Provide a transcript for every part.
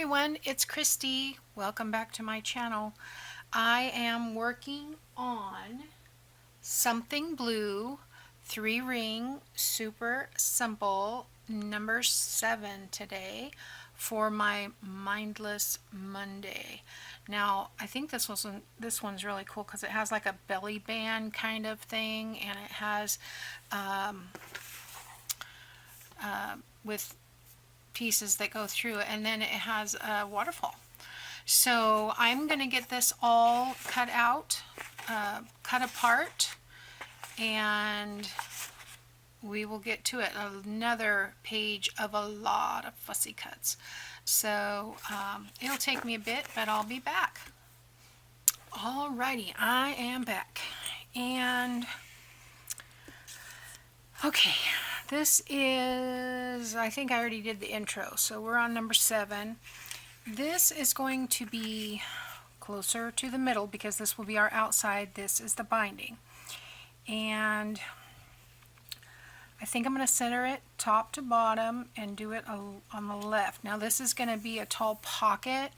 everyone, it's Kristi. Welcome back to my channel. I am working on something blue 3-ring super simple number 7 today for my Mindless Monday. Now I think this one's really cool because it has like a belly band kind of thing, and it has with pieces that go through it, and then it has a waterfall. So I'm going to get this all cut out, cut apart, and we will get to it. Another page of a lot of fussy cuts. So it'll take me a bit, but I'll be back. Alrighty, I am back. And okay, this is, I think I already did the intro, so we're on number 7. This is going to be closer to the middle because this will be our outside. This is the binding. And I think I'm going to center it top to bottom and do it on the left. Now this is going to be a tall pocket,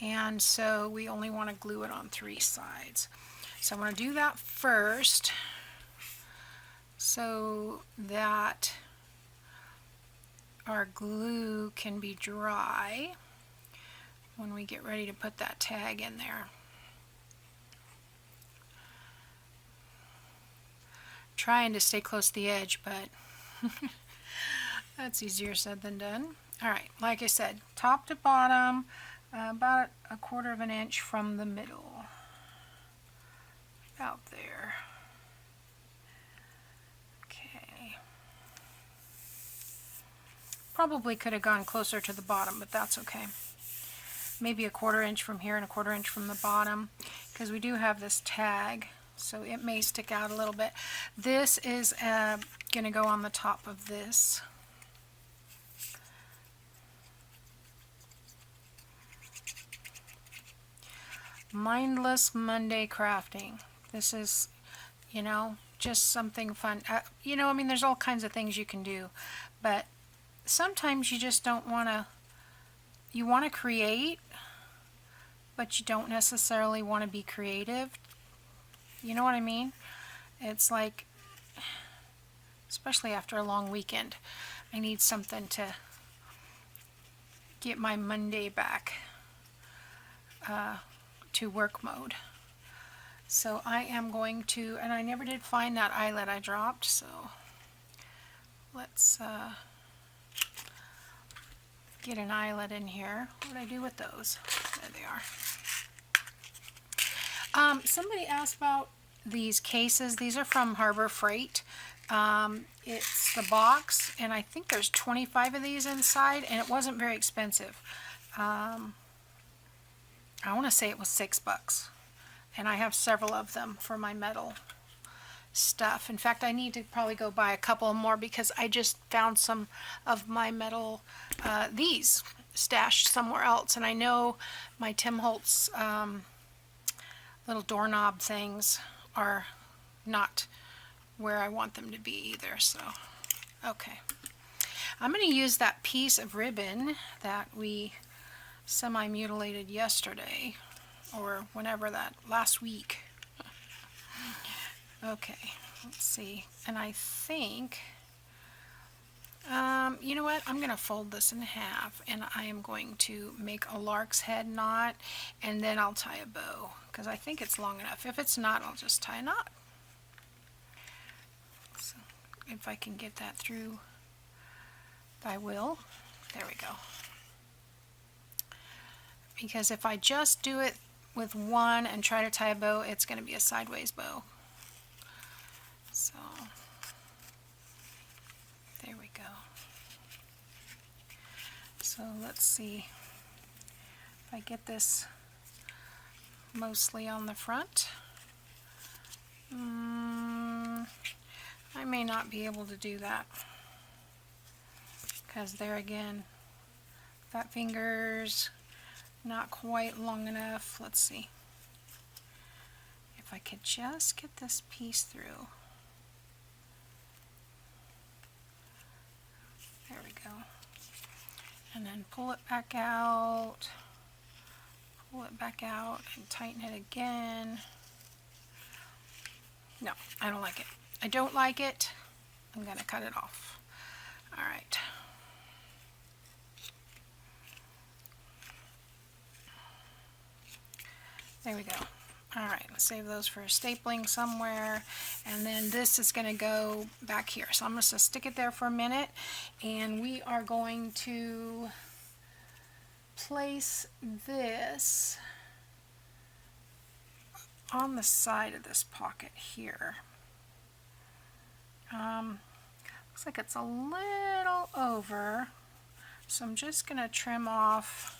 and so we only want to glue it on 3 sides. So I'm going to do that first, so that our glue can be dry when we get ready to put that tag in there. Trying to stay close to the edge, but that's easier said than done. Alright, like I said, top to bottom, about 1/4 of an inch from the middle. Out there. Probably could have gone closer to the bottom, but that's okay. Maybe 1/4 inch from here and 1/4 inch from the bottom, because we do have this tag, so it may stick out a little bit. This is going to go on the top of this. Mindless Monday crafting. This is, just something fun. I mean, there's all kinds of things you can do, but sometimes you just don't want to, you want to create, but you don't necessarily want to be creative. You know what I mean? It's like, especially after a long weekend, I need something to get my Monday back to work mode. So I am going to, and I never did find that eyelet I dropped, so let's get an eyelet in here. What did I do with those? There they are. Somebody asked about these cases. These are from Harbor Freight. It's the box, and I think there's 25 of these inside, and it wasn't very expensive. I want to say it was $6, and I have several of them for my metal stuff. In fact, I need to probably go buy a couple more because I just found some of my metal these stashed somewhere else, and I know my Tim Holtz little doorknob things are not where I want them to be either. So okay, I'm going to use that piece of ribbon that we semi-mutilated yesterday, or whenever, that last week. Okay, let's see. And I think, you know what? I'm going to fold this in half, and I am going to make a lark's head knot, and then I'll tie a bow, because I think it's long enough. If it's not, I'll just tie a knot. So if I can get that through, I will. There we go. Because if I just do it with one and try to tie a bow, it's going to be a sideways bow. So there we go. So let's see if I get this mostly on the front. I may not be able to do that, because there again, fat fingers, not quite long enough. Let's see if I could just get this piece through. There we go. And then pull it back out, pull it back out, and tighten it again. No, I don't like it. I don't like it. I'm going to cut it off. All right. There we go. All right, let's save those for stapling somewhere. And then this is going to go back here. So I'm just going to stick it there for a minute. And we are going to place this on the side of this pocket here. Looks like it's a little over. So I'm just going to trim off.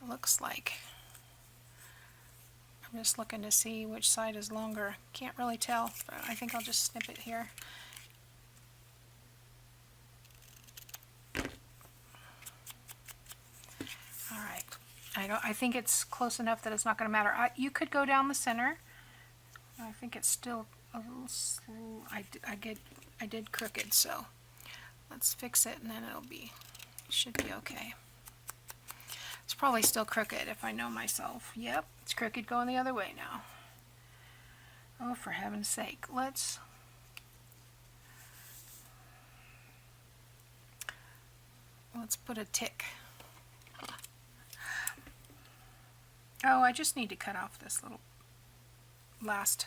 It looks like. I'm just looking to see which side is longer. Can't really tell, but I think I'll just snip it here. All right. I think it's close enough that it's not going to matter. You could go down the center. I think it's still a little slow. I did crooked, so let's fix it and then should be okay. It's probably still crooked if I know myself. Yep, it's crooked going the other way now. Oh, for heaven's sake. Let's put a tick. Oh, I just need to cut off this little last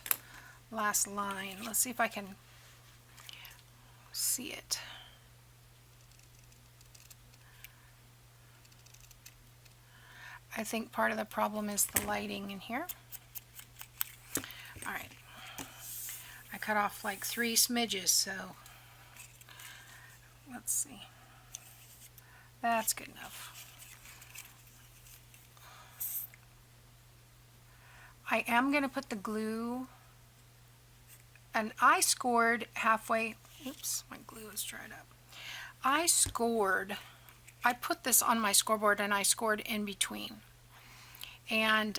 line. Let's see if I can see it. I think part of the problem is the lighting in here. All right. I cut off like 3 smidges, so let's see. That's good enough. I am going to put the glue, and I scored halfway. Oops, my glue is dried up. I put this on my scoreboard and I scored in between. And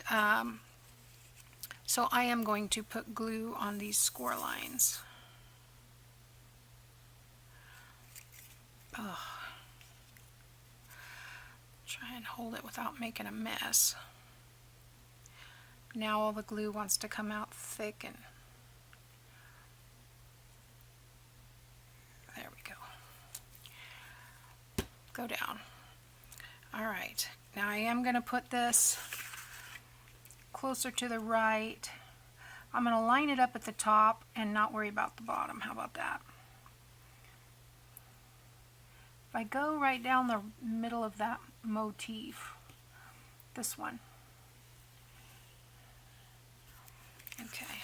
so I am going to put glue on these score lines. Oh. Try and hold it without making a mess. Now all the glue wants to come out thick, and there we go. Go down. All right, now I am going to put this closer to the right. I'm going to line it up at the top and not worry about the bottom. How about that? If I go right down the middle of that motif, this one. Okay.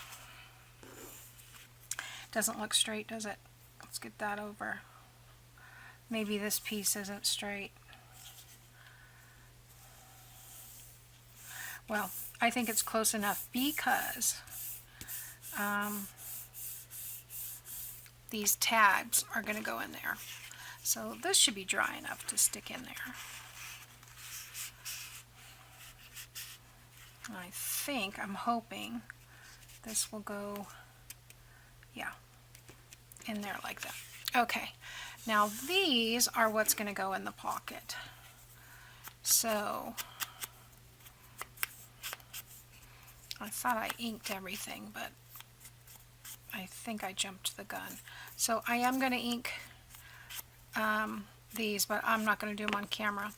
Doesn't look straight, does it? Let's get that over. Maybe this piece isn't straight. Well, I think it's close enough because these tabs are going to go in there. So this should be dry enough to stick in there. I'm hoping this will go, yeah, in there like that. Okay, now these are what's going to go in the pocket. So I thought I inked everything, but I think I jumped the gun. So I am going to ink these, but I'm not going to do them on camera.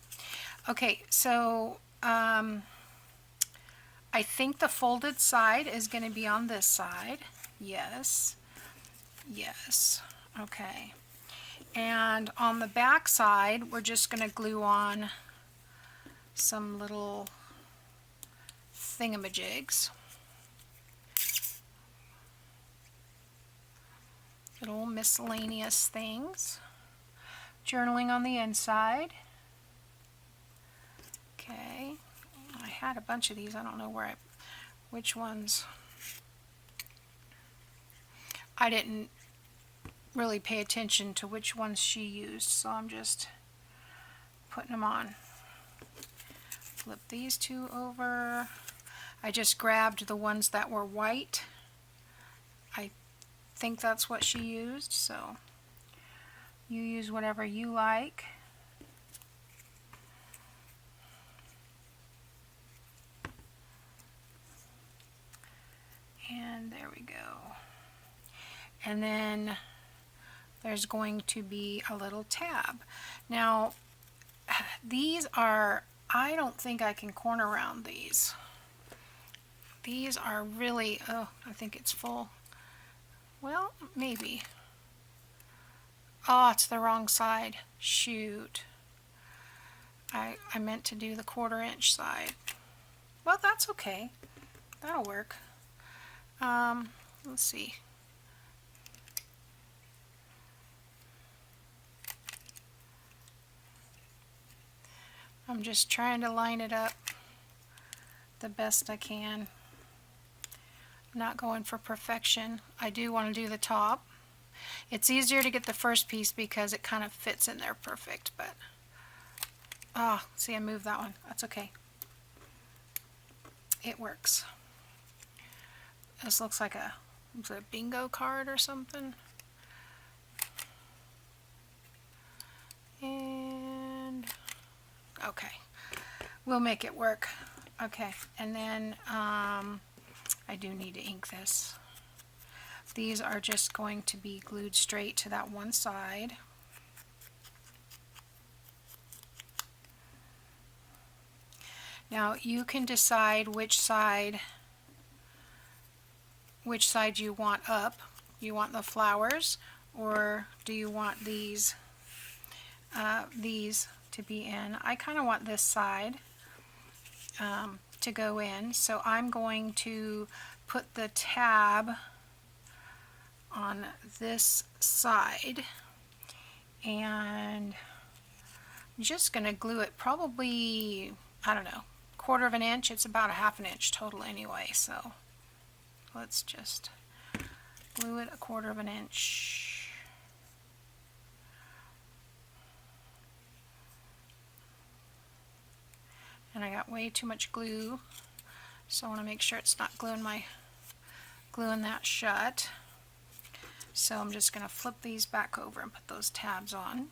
Okay, so I think the folded side is going to be on this side. Yes. Yes. Okay. And on the back side, we're just going to glue on some little thingamajigs. Little miscellaneous things. Journaling on the inside. Okay. I had a bunch of these. I don't know which ones. I didn't really pay attention to which ones she used, so I'm just putting them on. Flip these two over. I just grabbed the ones that were white. I think that's what she used, so You use whatever you like. And there we go. And then there's going to be a little tab. Now, these are, I don't think I can corner round these. These are really, oh, I think it's full. Well, maybe. Oh, it's the wrong side. Shoot. I meant to do the 1/4 inch side. Well, that's okay. That'll work. Let's see. I'm just trying to line it up the best I can. Not going for perfection. I do want to do the top. It's easier to get the first piece because it kind of fits in there perfect, but see, I moved that one. That's okay. It works. This looks like a bingo card or something. And okay, we'll make it work. Okay, and then I do need to ink this. These are just going to be glued straight to that one side. Now you can decide which side you want up. You want the flowers, or do you want these to be in? I kind of want this side to go in, so I'm going to put the tab on this side, and I'm just going to glue it probably, I don't know, 1/4 inch. It's about a 1/2 inch total anyway, so let's just glue it 1/4 inch. And I got way too much glue, so I want to make sure it's not gluing that shut. So I'm just going to flip these back over and put those tabs on.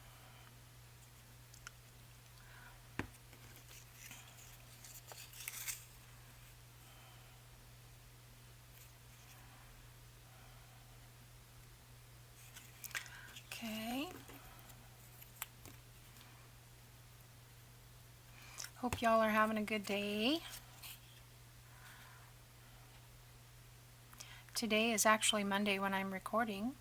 Okay. Hope y'all are having a good day. Today is actually Monday when I'm recording.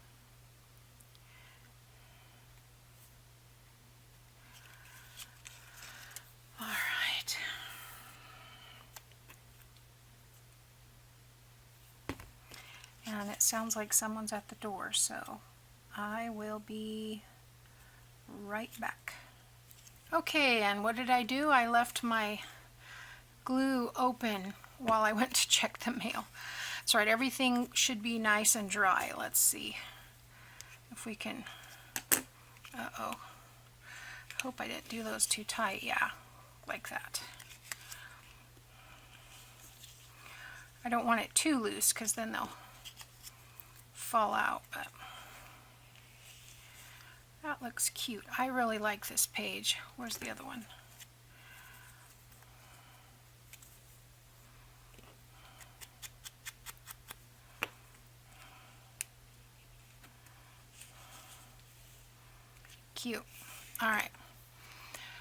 All right. And it sounds like someone's at the door, so I will be right back. Okay, and what did I do? I left my glue open while I went to check the mail. That's right, everything should be nice and dry. Let's see if we can, uh-oh. Hope I didn't do those too tight. Yeah, like that. I don't want it too loose because then they'll fall out, but that looks cute. I really like this page. Where's the other one? Cute. All right.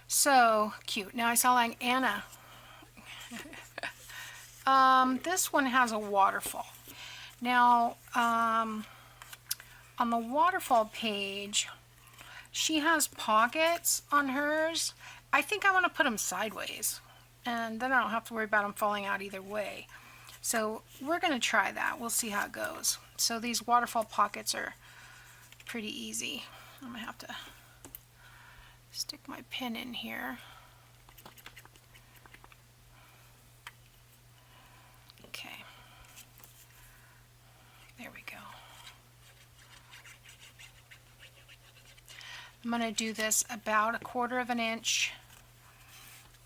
So cute. Now I saw like Anna. This one has a waterfall. Now, on the waterfall page, she has pockets on hers. I think I want to put them sideways, and then I don't have to worry about them falling out either way. So we're going to try that. We'll see how it goes. So these waterfall pockets are pretty easy. I'm going to have to stick my pin in here. Okay. There we go. I'm going to do this about 1/4 inch.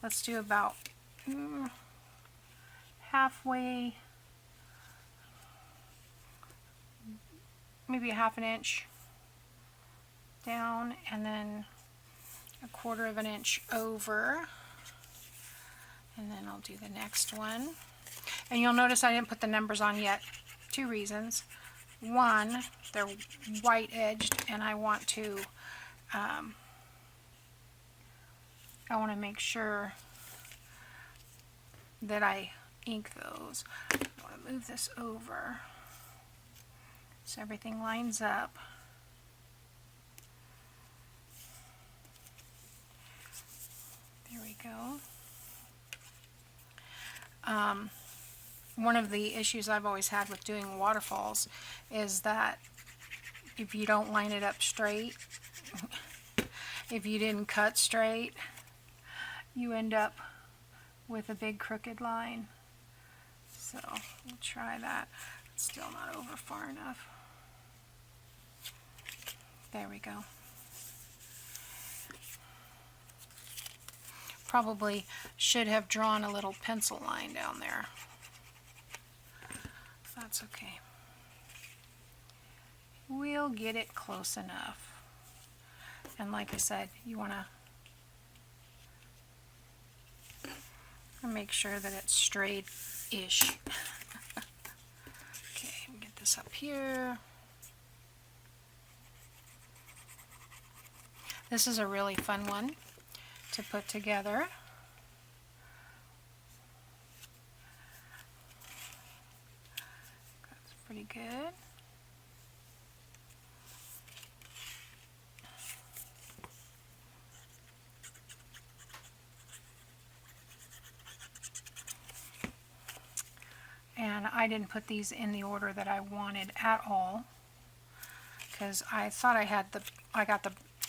Let's do about halfway, maybe a 1/2 inch down and then 1/4 of an inch over, and then I'll do the next one. And you'll notice I didn't put the numbers on yet. 2 reasons. One, they're white edged, and I want to make sure that I ink those. I want to move this over so everything lines up. There we go. One of the issues I've always had with doing waterfalls is that if you don't line it up straight, if you didn't cut straight, you end up with a big crooked line. So we'll try that. It's still not over far enough. There we go. Probably should have drawn a little pencil line down there. That's okay. We'll get it close enough. And like I said, you want to make sure that it's straight-ish. Okay, get this up here. This is a really fun one to put together. That's pretty good. And I didn't put these in the order that I wanted at all, because I thought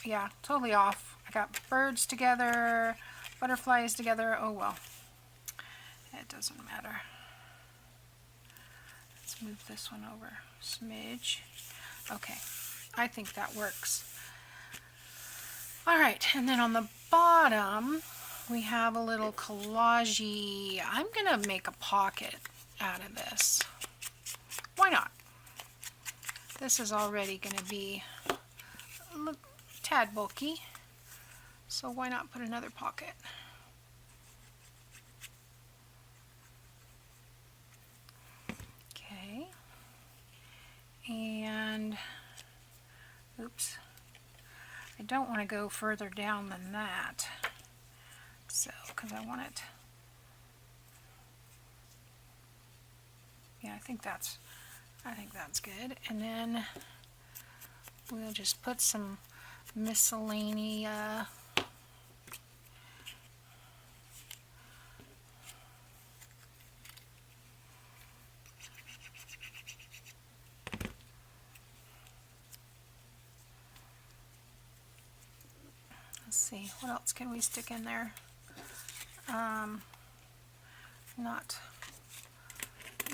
yeah, totally off. I got birds together, butterflies together. Oh well, it doesn't matter. Let's move this one over a smidge. Okay, I think that works. All right, and then on the bottom we have a little collage-y. I'm gonna make a pocket out of this. Why not? This is already going to be a tad bulky, so why not put another pocket? Okay, and oops, I don't want to go further down than that, so because I want it. Yeah, I think that's good. And then we'll just put some miscellaneous let's see, what else can we stick in there?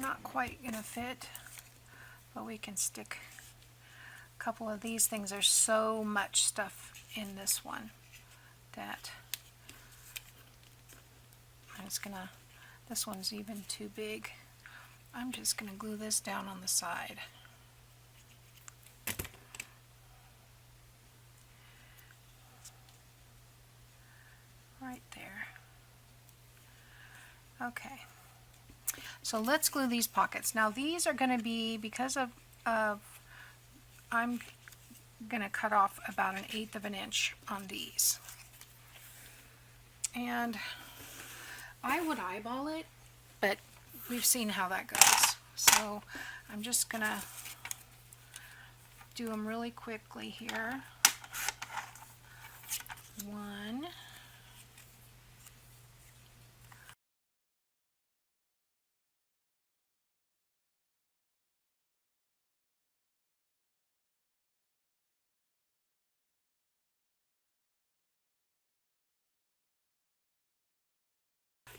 Not quite gonna fit, but we can stick a couple of these things. There's so much stuff in this one that this one's even too big. I'm just gonna glue this down on the side. Right there. Okay. So let's glue these pockets. Now these are going to be, because of I'm going to cut off about 1/8 of an inch on these. And I would eyeball it, but we've seen how that goes. So I'm just going to do them really quickly here. 1.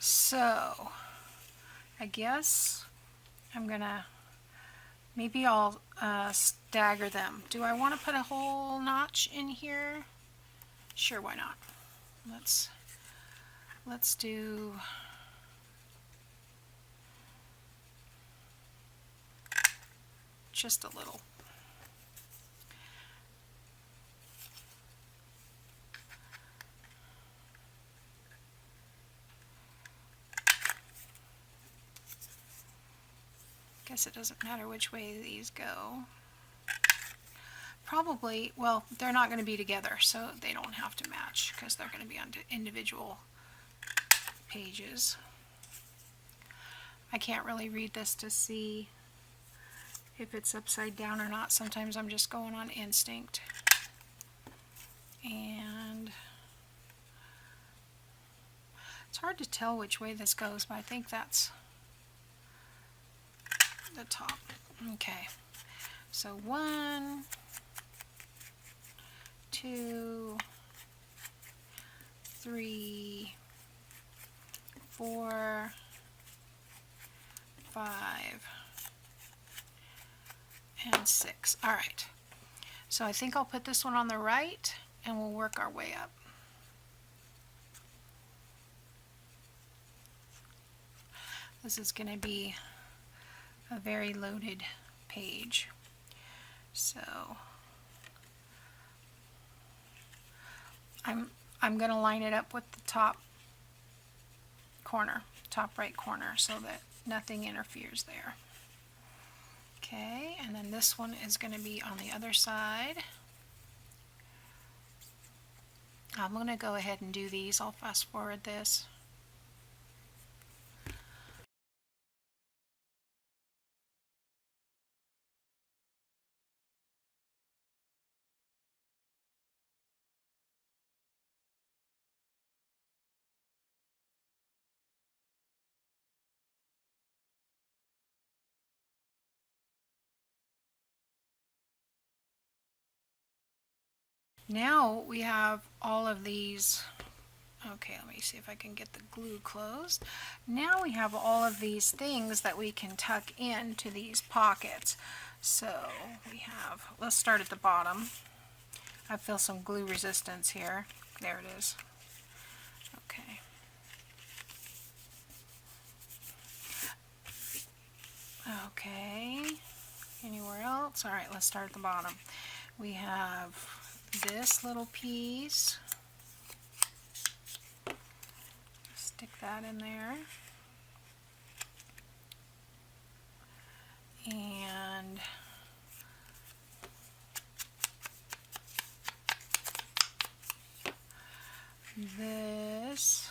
So I guess I'm gonna, maybe I'll stagger them. Do I want to put a whole notch in here? Sure, why not? Let's do just a little. guess it doesn't matter which way these go. Probably, well, they're not going to be together, so they don't have to match because they're going to be on individual pages. I can't really read this to see if it's upside down or not. Sometimes I'm just going on instinct. And it's hard to tell which way this goes, but I think that's the top. Okay, so 1, 2, 3, 4, 5, and 6. All right, so I think I'll put this one on the right and we'll work our way up. This is going to be a very loaded page. So I'm going to line it up with the top corner, top right corner, so that nothing interferes there. Okay, and then this one is going to be on the other side. I'm going to go ahead and do these. I'll fast forward this. Now we have all of these. Okay, let me see if I can get the glue closed. Now we have all of these things that we can tuck into these pockets. So we have, let's start at the bottom. I feel some glue resistance here. There it is. Okay. Okay. Anywhere else? All right, let's start at the bottom. We have this little piece. Stick that in there. And this.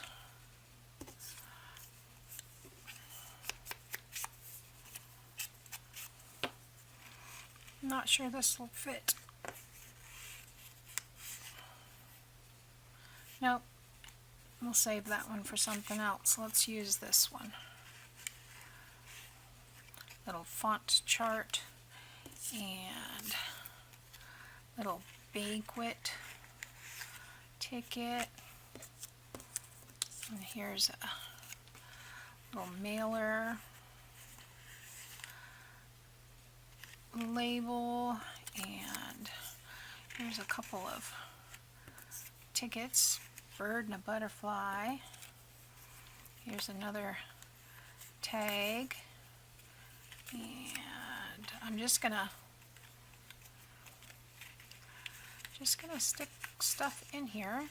I'm not sure this will fit. Nope. We'll save that one for something else. Let's use this one. Little font chart and little banquet ticket. And here's a little mailer, label, and here's a couple of tickets. Bird and a butterfly. Here's another tag, and I'm just gonna stick stuff in here.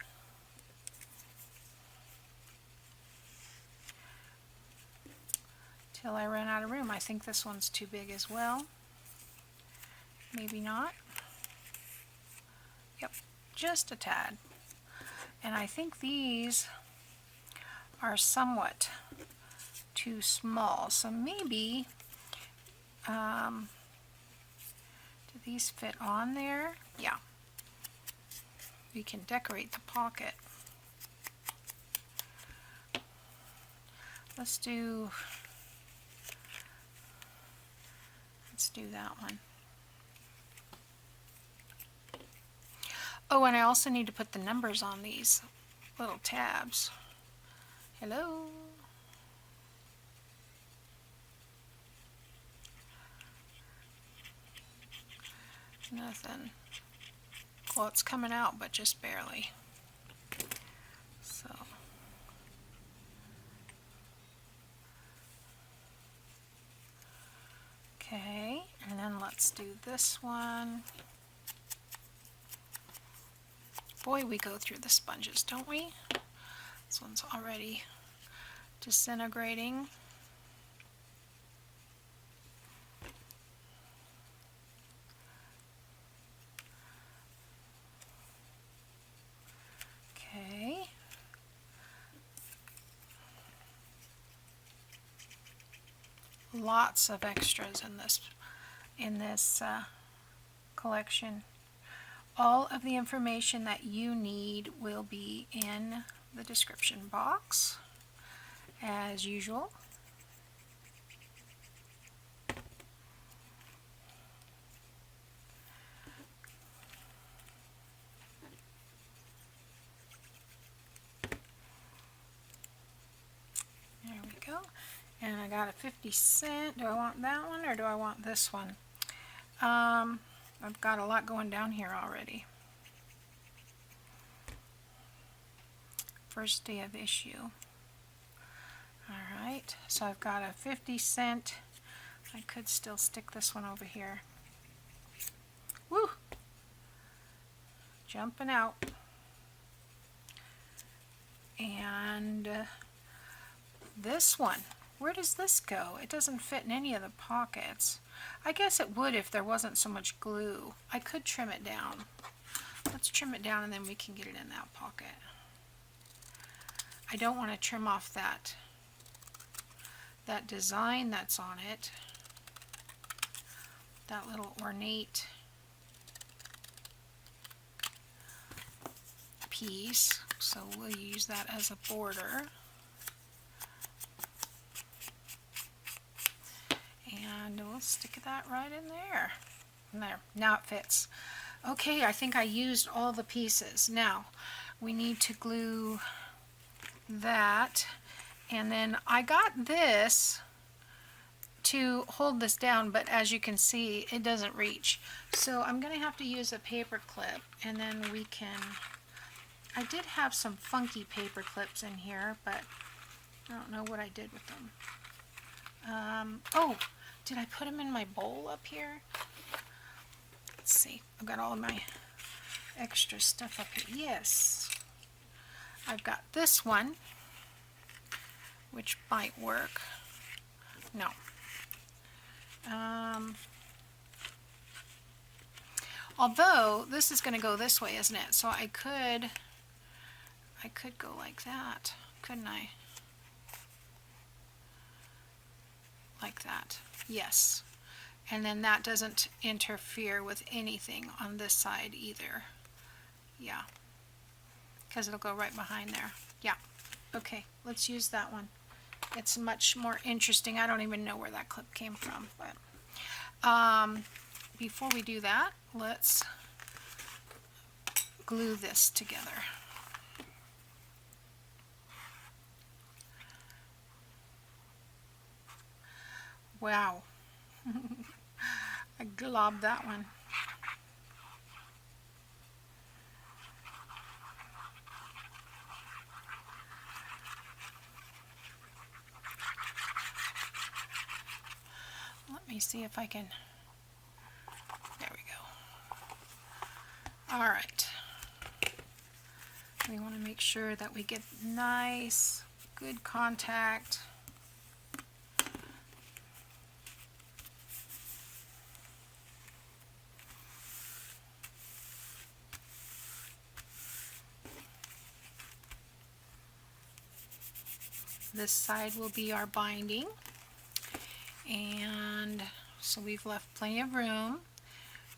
Till I run out of room. I think this one's too big as well. Maybe not. Yep, just a tad. And I think these are somewhat too small, so maybe do these fit on there? Yeah. We can decorate the pocket. Let's do that one. Oh, and I also need to put the numbers on these little tabs. Hello. Nothing. Well, it's coming out, but just barely. So. Okay, and then let's do this one. Boy, we go through the sponges, don't we? This one's already disintegrating. lots of extras in this collection. All of the information that you need will be in the description box, as usual. There we go. And I got a 50-cent. Do I want that one or do I want this one? I've got a lot going down here already. First day of issue. Alright, so I've got a 50-cent. I could still stick this one over here. Woo! Jumping out. And this one. Where does this go? It doesn't fit in any of the pockets. I guess it would if there wasn't so much glue. I could trim it down. Let's trim it down and then we can get it in that pocket. I don't want to trim off that design that's on it. That little ornate piece. So we'll use that as a border. And we'll stick that right in there. And there. Now it fits. Okay, I think I used all the pieces. Now we need to glue that. And then I got this to hold this down, but as you can see, it doesn't reach. So I'm going to have to use a paper clip, and then we can... I did have some funky paper clips in here, but I don't know what I did with them. Oh, did I put them in my bowl up here? Let's see. I've got all of my extra stuff up here. Yes. I've got this one, which might work. No. Although this is going to go this way, isn't it? So I could go like that, couldn't I? Like that. Yes. And then that doesn't interfere with anything on this side either. Yeah. Because it'll go right behind there. Yeah. Okay, let's use that one. It's much more interesting. I don't even know where that clip came from. But before we do that, let's glue this together. Wow. I globbed that one. Let me see if I can... There we go. All right. We want to make sure that we get nice, good contact. This side will be our binding, and so we've left plenty of room.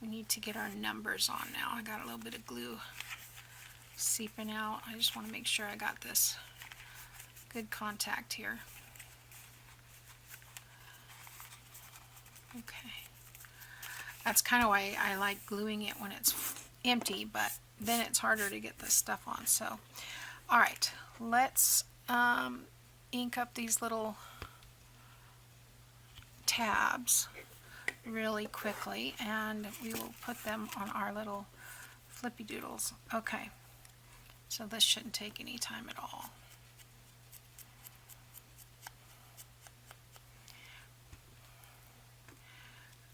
We need to get our numbers on now. I got a little bit of glue seeping out. I just want to make sure I got this good contact here. Okay. That's kind of why I like gluing it when it's empty, but then it's harder to get this stuff on. So, all right, let's ink up these little tabs really quickly, and we will put them on our little flippy doodles. Okay, so this shouldn't take any time at all.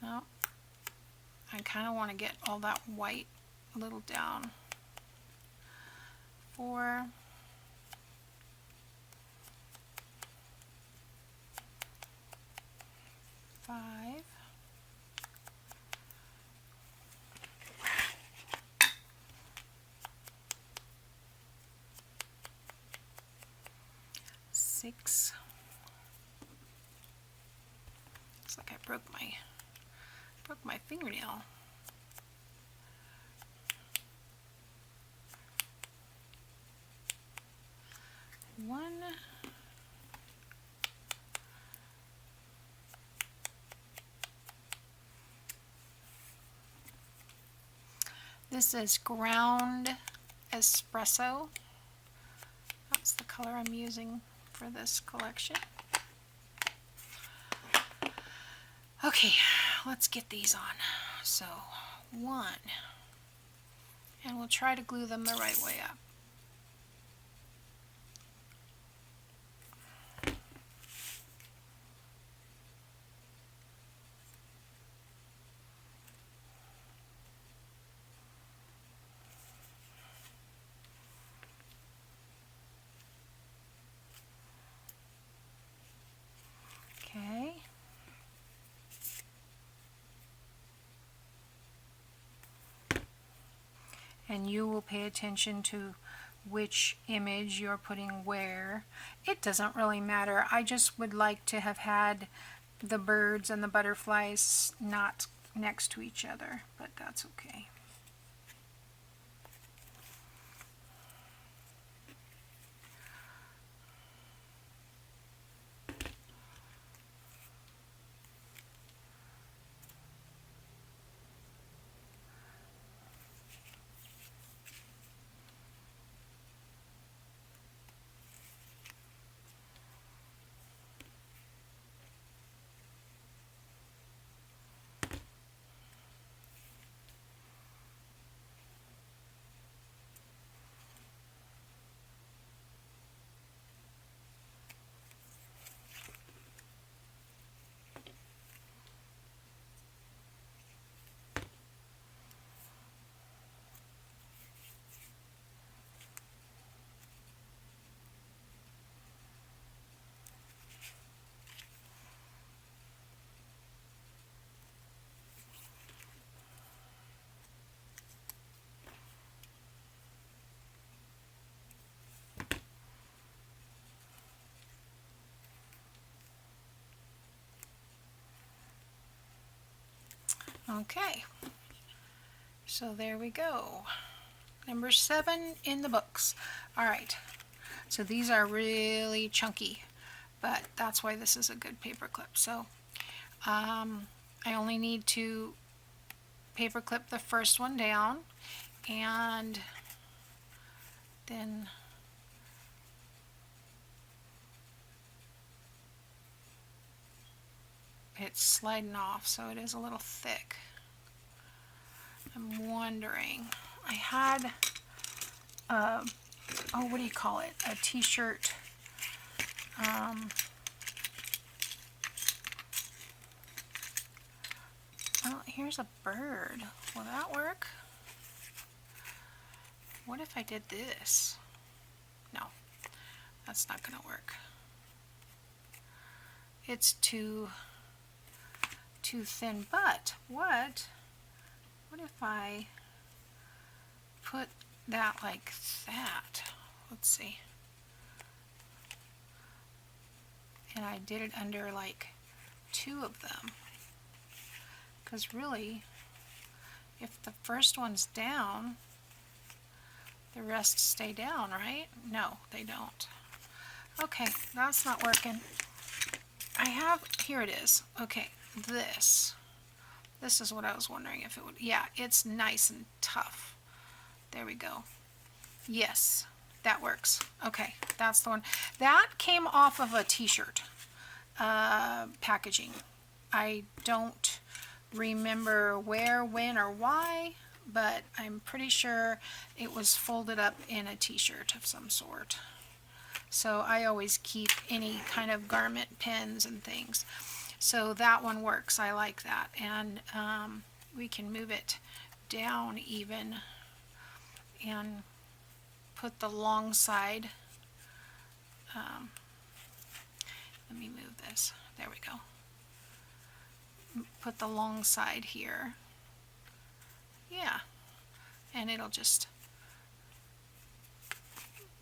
No, I kind of want to get all that white a little down. 4, 5, 6, Looks like I broke my fingernail. One. This is ground espresso. That's the color I'm using for this collection. Okay, let's get these on. So, one. And we'll try to glue them the right way up. Okay. And you will pay attention to which image you're putting where. It doesn't really matter. I just would like to have had the birds and the butterflies not next to each other, but that's okay. Okay, so there we go. Number 7 in the books. All right, so these are really chunky, but that's why this is a good paper clip. So I only need to paper clip the first one down, and then it's sliding off, so it is a little thick. I'm wondering, I had, oh, what do you call it? A t-shirt, oh, here's a bird. Will that work? What if I did this? No, that's not gonna work. It's too thin, but what if I put that like that? Let's see. And I did it under like 2 of them. Because really, if the first one's down, the rest stay down, right? No, they don't. Okay, that's not working. I have, here it is. Okay, this is what I was wondering if it would, yeah, it's nice and tough. There we go. Yes, that works. Okay, that's the one. That came off of a t-shirt packaging. I don't remember where, when, or why, but I'm pretty sure it was folded up in a t-shirt of some sort. So I always keep any kind of garment pins and things. So that one works. I like that. And we can move it down even and put the long side. Let me move this. There we go. Put the long side here. Yeah. And it'll just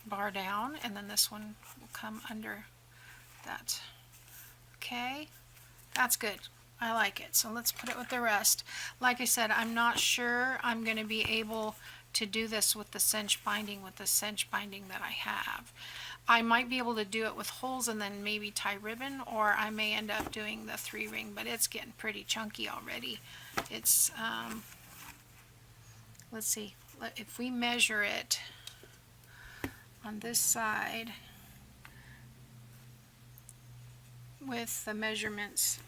bar down, and then this one will come under that. Okay. That's good. I like it. So let's put it with the rest. Like I said, I'm not sure I'm going to be able to do this with the cinch binding that I have. I might be able to do it with holes and then maybe tie ribbon, or I may end up doing the 3-ring, but it's getting pretty chunky already. It's, let's see, if we measure it on this side with the measurements,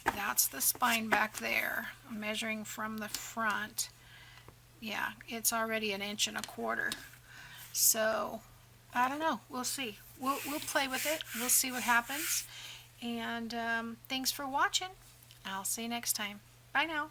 that's the spine back there. I'm measuring from the front. Yeah, it's already 1.25 inches. So, I don't know. We'll see. We'll play with it. We'll see what happens. And thanks for watching. I'll see you next time. Bye now.